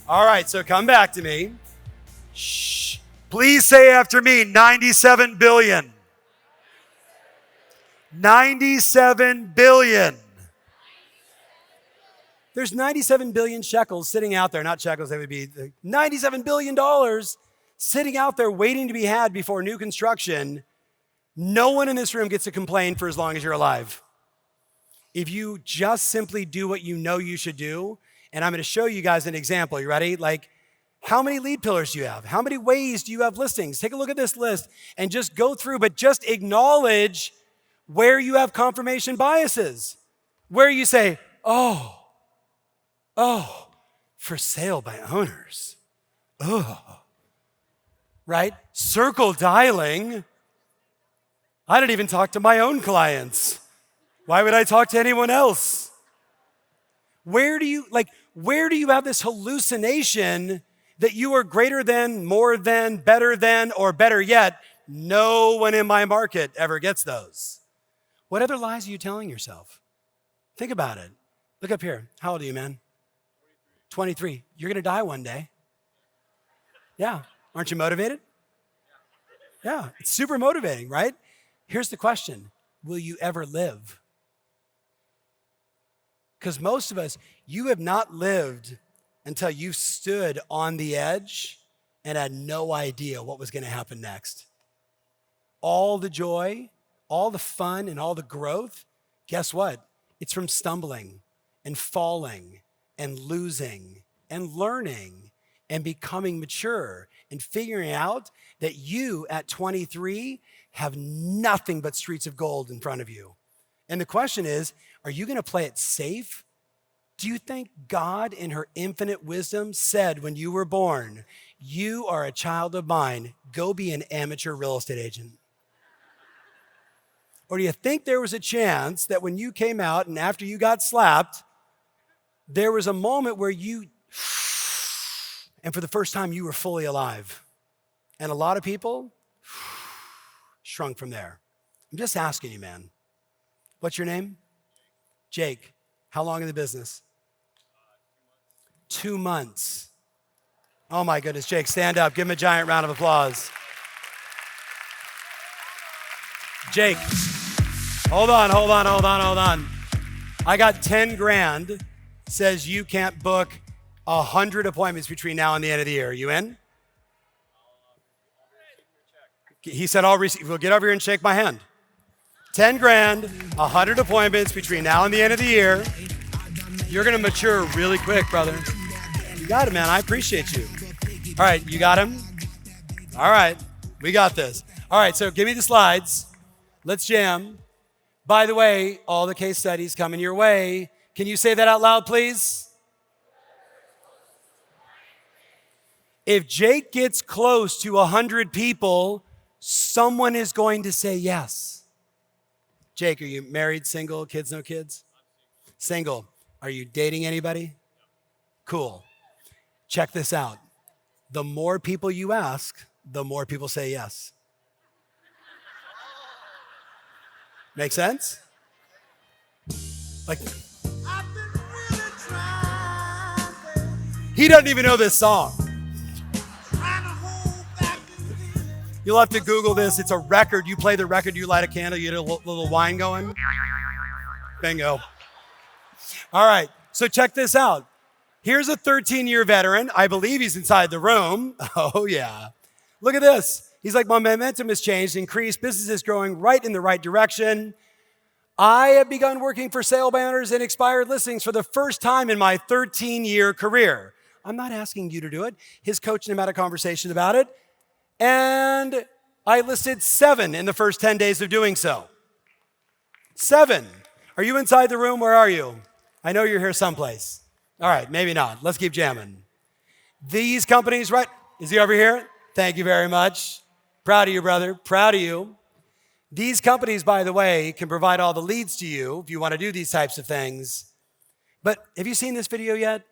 All right, so come back to me. Shh. Please say after me, 97 billion. 97 billion. There's 97 billion shekels sitting out there, not shekels, they would be $97 billion sitting out there waiting to be had before new construction. No one in this room gets to complain for as long as you're alive. If you just simply do what you know you should do, and I'm going to show you guys an example. You ready? Like, how many lead pillars do you have? How many ways do you have listings? Take a look at this list and just go through, but just acknowledge where you have confirmation biases, where you say, oh, for sale by owners. Oh, right? Circle dialing. I don't even talk to my own clients. Why would I talk to anyone else? Where do you have this hallucination that you are greater than, more than, better than, or better yet, no one in my market ever gets those? What other lies are you telling yourself? Think about it. Look up here. How old are you, man? 23. You're going to die one day. Yeah. Aren't you motivated? Yeah. It's super motivating, right? Here's the question. Will you ever live? Because most of us, you have not lived until you stood on the edge and had no idea what was going to happen next. All the joy, all the fun, and all the growth, guess what? It's from stumbling and falling and losing and learning and becoming mature and figuring out that you at 23 have nothing but streets of gold in front of you. And the question is, are you going to play it safe? Do you think God in her infinite wisdom said when you were born, you are a child of mine, go be an amateur real estate agent? Or do you think there was a chance that when you came out and after you got slapped, there was a moment where you, and for the first time, you were fully alive? And a lot of people shrunk from there. I'm just asking you, man. What's your name? Jake. How long in the business? 2 months. Oh my goodness, Jake, stand up. Give him a giant round of applause. Jake, hold on. I got 10 grand. Says you can't book 100 appointments between now and the end of the year. You in? He said, we'll get over here and shake my hand. 10 grand, 100 appointments between now and the end of the year. You're going to mature really quick, brother. You got it, man. I appreciate you. All right, you got him? All right, we got this. All right, so give me the slides. Let's jam. By the way, all the case studies coming your way. Can you say that out loud, please? If Jake gets close to 100 people, someone is going to say yes. Jake, are you married, single, kids, no kids? Single. Are you dating anybody? Cool. Check this out. The more people you ask, the more people say yes. Make sense? Like, he doesn't even know this song. You'll have to Google this. It's a record. You play the record, you light a candle, you get a little wine going. Bingo. All right, so check this out. Here's a 13-year veteran. I believe he's inside the room. Oh, yeah. Look at this. He's like, my momentum has changed, increased. Business is growing right in the right direction. I have begun working for sale banners and expired listings for the first time in my 13-year career. I'm not asking you to do it. His coach and him had a conversation about it. And I listed 7 in the first 10 days of doing so. 7. Are you inside the room? Where are you? I know you're here someplace. All right, maybe not. Let's keep jamming. These companies, right? Is he over here? Thank you very much. Proud of you, brother. Proud of you. These companies, by the way, can provide all the leads to you if you want to do these types of things. But have you seen this video yet?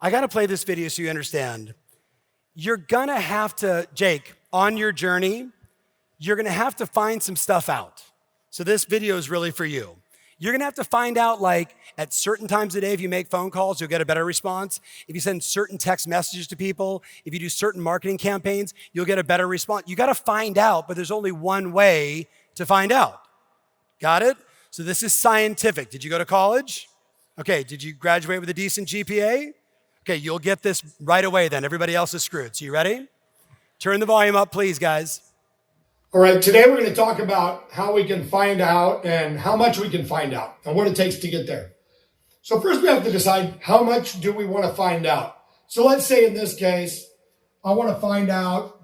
I got to play this video so you understand. You're going to have to, Jake, on your journey, you're going to have to find some stuff out. So this video is really for you. You're going to have to find out, like, at certain times of the day, if you make phone calls, you'll get a better response. If you send certain text messages to people, if you do certain marketing campaigns, you'll get a better response. You got to find out, but there's only one way to find out. Got it? So this is scientific. Did you go to college? Okay, did you graduate with a decent GPA? Okay, you'll get this right away then. Everybody else is screwed. So you ready? Turn the volume up, please, guys. All right, today we're going to talk about how we can find out and how much we can find out and what it takes to get there. So first we have to decide how much do we want to find out. So let's say in this case, I want to find out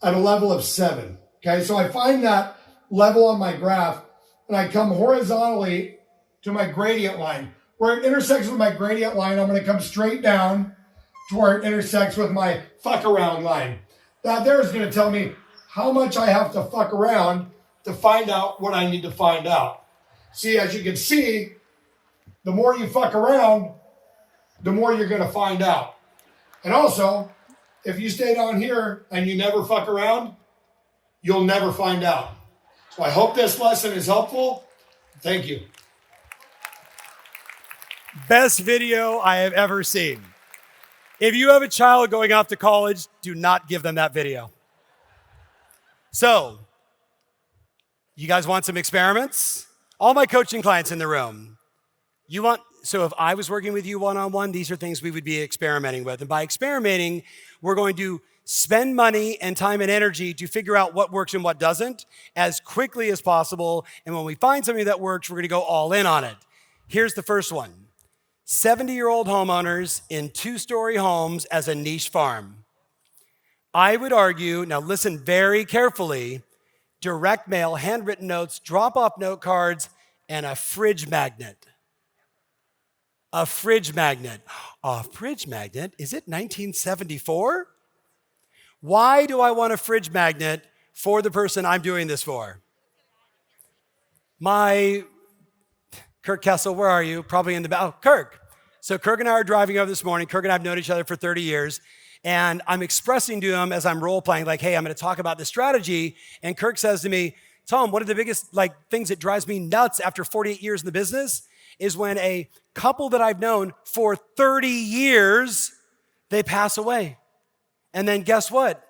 at a level of 7. Okay, so I find that level on my graph and I come horizontally to my gradient line. Where it intersects with my gradient line, I'm going to come straight down to where it intersects with my fuck around line. That there is going to tell me how much I have to fuck around to find out what I need to find out. See, as you can see, the more you fuck around, the more you're going to find out. And also, if you stay down here and you never fuck around, you'll never find out. So I hope this lesson is helpful. Thank you. Best video I have ever seen. If you have a child going off to college, do not give them that video. So, you guys want some experiments? All my coaching clients in the room. So if I was working with you one-on-one, these are things we would be experimenting with. And by experimenting, we're going to spend money and time and energy to figure out what works and what doesn't as quickly as possible. And when we find something that works, we're going to go all in on it. Here's the first one. 70-year-old homeowners in 2-story homes as a niche farm. I would argue, now listen very carefully, direct mail, handwritten notes, drop-off note cards, and a fridge magnet. A fridge magnet. A fridge magnet? Is it 1974? Why do I want a fridge magnet for the person I'm doing this for? Kirk Kessel, where are you? Probably in the back. Oh, Kirk. So Kirk and I are driving over this morning. Kirk and I have known each other for 30 years. And I'm expressing to him as I'm role-playing, like, hey, I'm going to talk about this strategy. And Kirk says to me, Tom, one of the biggest things that drives me nuts after 48 years in the business is when a couple that I've known for 30 years, they pass away. And then guess what?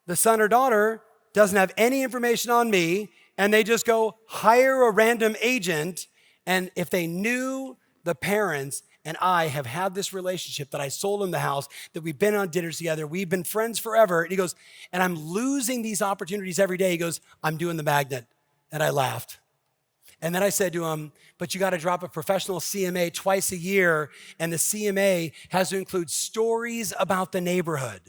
The son or daughter doesn't have any information on me, and they just go hire a random agent. And if they knew the parents and I have had this relationship that I sold him the house, that we've been on dinners together, we've been friends forever. And he goes, and I'm losing these opportunities every day. He goes, I'm doing the magnet. And I laughed. And then I said to him, but you got to drop a professional CMA twice a year. And the CMA has to include stories about the neighborhood.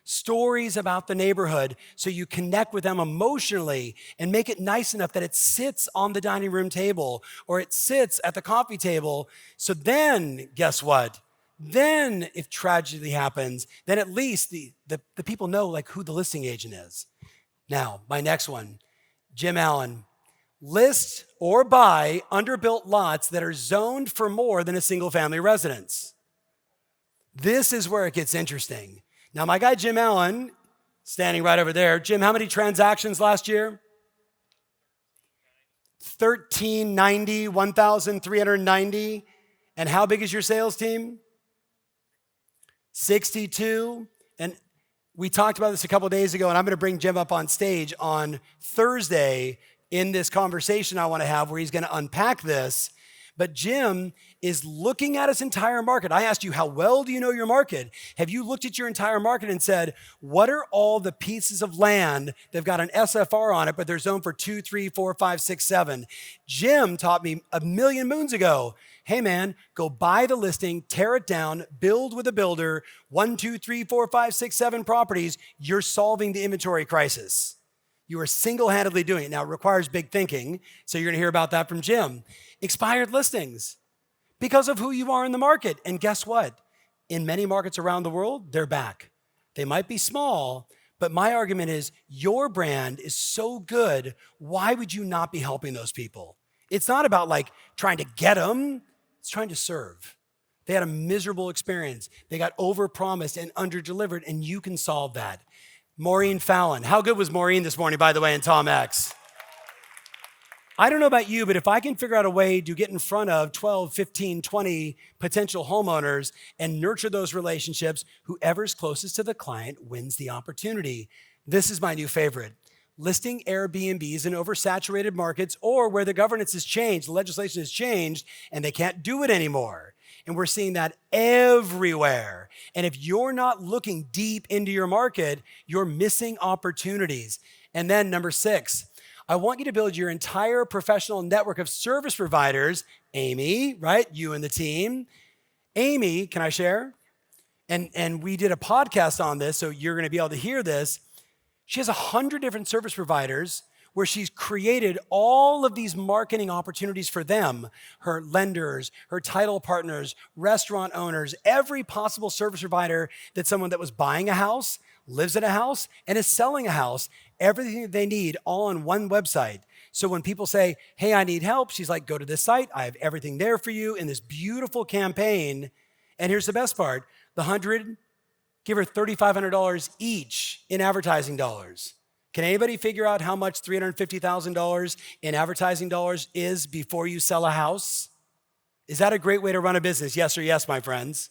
stories about the neighborhood so you connect with them emotionally and make it nice enough that it sits on the dining room table or it sits at the coffee table. So then, guess what? Then if tragedy happens, then at least the people know like who the listing agent is. Now, my next one, Jim Allen. List or buy underbuilt lots that are zoned for more than a single family residence. This is where it gets interesting. Now, my guy Jim Allen, standing right over there. Jim, how many transactions last year? 1,390, 1,390. And how big is your sales team? 62. And we talked about this a couple days ago, and I'm going to bring Jim up on stage on Thursday in this conversation I want to have where he's going to unpack this. But Jim is looking at his entire market. I asked you, how well do you know your market? Have you looked at your entire market and said, what are all the pieces of land they've got an SFR on it, but they're zoned for 2, 3, 4, 5, 6, 7? Jim taught me a million moons ago, hey man, go buy the listing, tear it down, build with a builder, 1, 2, 3, 4, 5, 6, 7 properties. You're solving the inventory crisis. You are single-handedly doing it. Now, it requires big thinking, so you're going to hear about that from Jim. Expired listings because of who you are in the market. And guess what? In many markets around the world, they're back. They might be small, but my argument is your brand is so good, why would you not be helping those people? It's not about like trying to get them, it's trying to serve. They had a miserable experience. They got overpromised and underdelivered, and you can solve that. Maureen Fallon. How good was Maureen this morning, by the way, in Tom X? I don't know about you, but if I can figure out a way to get in front of 12, 15, 20 potential homeowners and nurture those relationships, whoever's closest to the client wins the opportunity. This is my new favorite. Listing Airbnbs in oversaturated markets or where the governance has changed, the legislation has changed, and they can't do it anymore. And we're seeing that everywhere. And if you're not looking deep into your market, you're missing opportunities. And then number 6, I want you to build your entire professional network of service providers. Amy, right? You and the team. Amy, can I share? And we did a podcast on this, so you're going to be able to hear this. She has 100 different service providers where she's created all of these marketing opportunities for them, her lenders, her title partners, restaurant owners, every possible service provider that someone that was buying a house, lives in a house, and is selling a house, everything that they need all on one website. So when people say, hey, I need help, she's like, go to this site. I have everything there for you in this beautiful campaign. And here's the best part. The 100, give her $3,500 each in advertising dollars. Can anybody figure out how much $350,000 in advertising dollars is before you sell a house? Is that a great way to run a business? Yes or yes, my friends?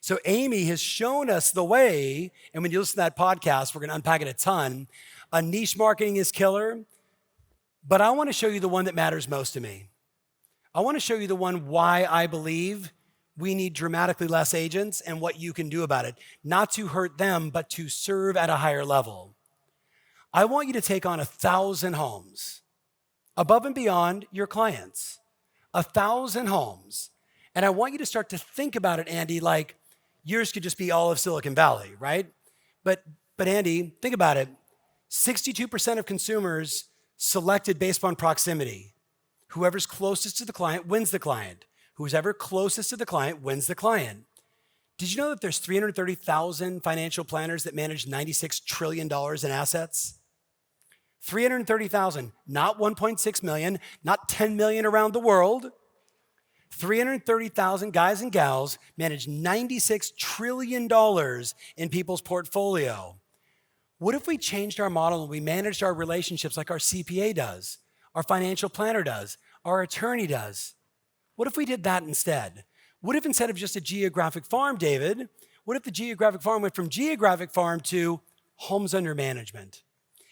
So Amy has shown us the way, and when you listen to that podcast, we're going to unpack it a ton. A niche marketing is killer, but I want to show you the one that matters most to me. I want to show you the one why I believe we need dramatically less agents and what you can do about it, not to hurt them, but to serve at a higher level. I want you to take on 1,000 homes above and beyond your clients, 1,000 homes. And I want you to start to think about it, Andy, like yours could just be all of Silicon Valley, right? But Andy, think about it. 62% of consumers selected based upon proximity. Whoever's closest to the client wins the client. Who's ever closest to the client wins the client. Did you know that there's 330,000 financial planners that manage $96 trillion in assets? 330,000, not 1.6 million, not 10 million around the world. 330,000 guys and gals manage $96 trillion in people's portfolio. What if we changed our model and we managed our relationships like our CPA does, our financial planner does, our attorney does? What if we did that instead? What if instead of just a geographic farm, David, what if the geographic farm went from geographic farm to homes under management?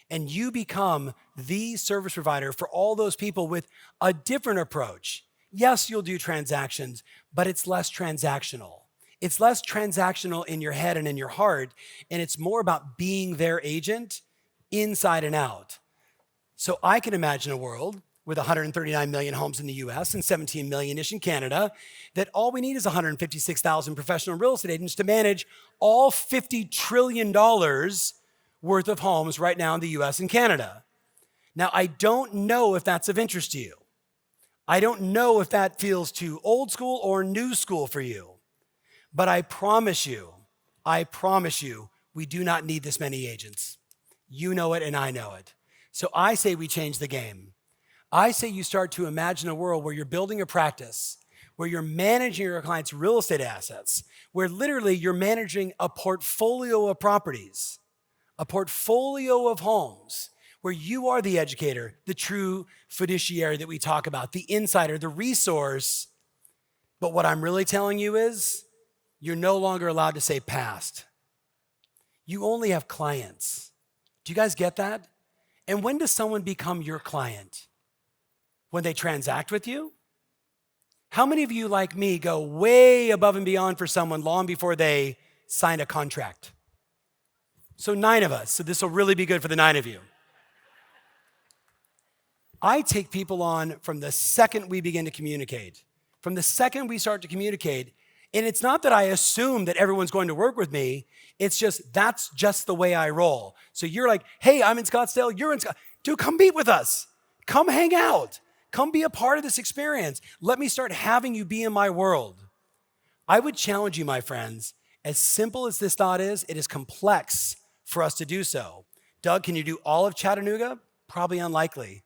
And you become the service provider for all those people with a different approach. Yes, you'll do transactions, but it's less transactional. It's less transactional in your head and in your heart, and it's more about being their agent inside and out. So I can imagine a world with 139 million homes in the US and 17 million-ish in Canada, that all we need is 156,000 professional real estate agents to manage all $50 trillion worth of homes right now in the US and Canada. Now, I don't know if that's of interest to you. I don't know if that feels too old school or new school for you. But I promise you, we do not need this many agents. You know it and I know it. So I say we change the game. I say you start to imagine a world where you're building a practice, where you're managing your clients' real estate assets, where literally you're managing a portfolio of properties, a portfolio of homes, where you are the educator, the true fiduciary that we talk about, the insider, the resource. But what I'm really telling you is you're no longer allowed to say past. You only have clients. Do you guys get that? And when does someone become your client? When they transact with you? How many of you, like me, go way above and beyond for someone long before they sign a contract? So 9 of us. So this will really be good for the 9 of you. I take people on from the second we begin to communicate. From the second we start to communicate, and it's not that I assume that everyone's going to work with me. It's just, that's just the way I roll. So you're like, hey, I'm in Scottsdale, you're in Scottsdale. Dude, come meet with us. Come hang out. Come be a part of this experience. Let me start having you be in my world. I would challenge you, my friends, as simple as this thought is, it is complex for us to do so. Doug, can you do all of Chattanooga? Probably unlikely.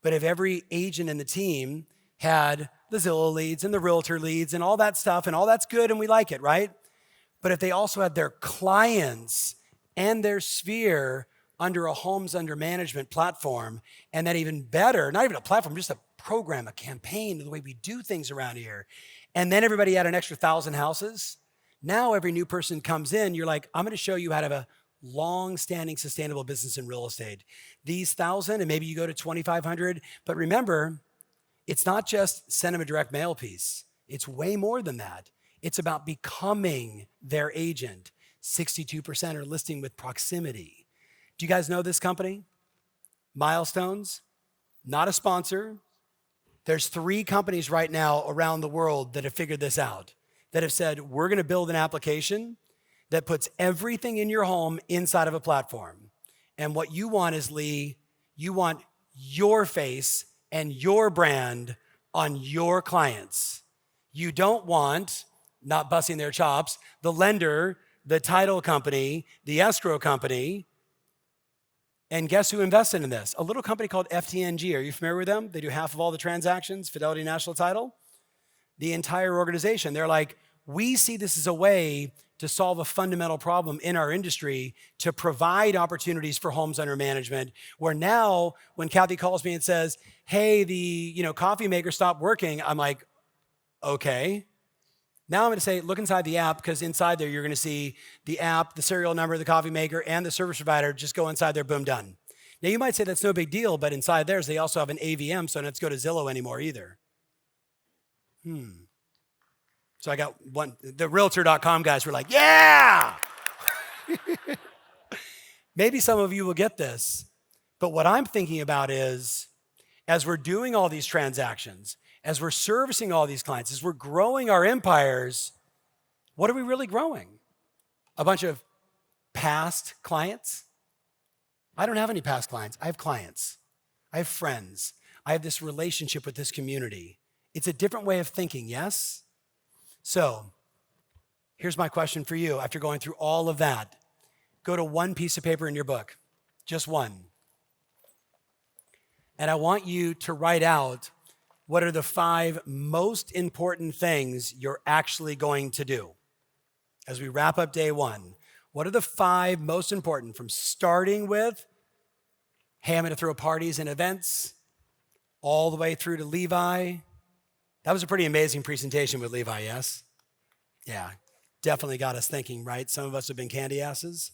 But if every agent in the team had the Zillow leads and the realtor leads and all that stuff, and all that's good and we like it, right? But if they also had their clients and their sphere under a homes under management platform, and then even better, not even a platform, just a program, a campaign, the way we do things around here, and then everybody had an extra 1,000 houses, now every new person comes in, you're like, I'm gonna show you how to have a long-standing sustainable business in real estate. These 1,000, and maybe you go to 2,500, but remember, it's not just send them a direct mail piece. It's way more than that. It's about becoming their agent. 62% are listing with proximity. Do you guys know this company? Milestones, not a sponsor. There's 3 companies right now around the world that have figured this out, that have said, we're gonna build an application that puts everything in your home inside of a platform. And what you want is, Lee, you want your face and your brand on your clients. You don't want, not busting their chops, the lender, the title company, the escrow company. And guess who invested in this? A little company called FTNG. Are you familiar with them? They do half of all the transactions, Fidelity National Title. The entire organization, they're like, we see this as a way to solve a fundamental problem in our industry, to provide opportunities for homes under management, where now when Kathy calls me and says, hey, the coffee maker stopped working, I'm like, okay. Now I'm gonna say, look inside the app, because inside there you're gonna see the app, the serial number of the coffee maker, and the service provider. Just go inside there, boom, done. Now you might say that's no big deal, but inside theirs, they also have an AVM, so I don't have to go to Zillow anymore either. So I got one, the realtor.com guys were like, yeah! Maybe some of you will get this, but what I'm thinking about is, as we're doing all these transactions, as we're servicing all these clients, as we're growing our empires, what are we really growing? A bunch of past clients? I don't have any past clients. I have clients. I have friends. I have this relationship with this community. It's a different way of thinking, yes? So here's my question for you after going through all of that. Go to one piece of paper in your book, just one. And I want you to write out what are the 5 most important things you're actually going to do. As we wrap up day 1, what are the 5 most important, from starting with, hey, I'm gonna throw parties and events, all the way through to Levi. That was a pretty amazing presentation with Levi, yes? Yeah, definitely got us thinking, right? Some of us have been candy asses.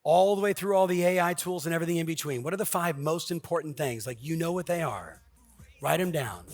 All the way through all the AI tools and everything in between. What are the 5 most important things? Like, you know what they are. Write them down.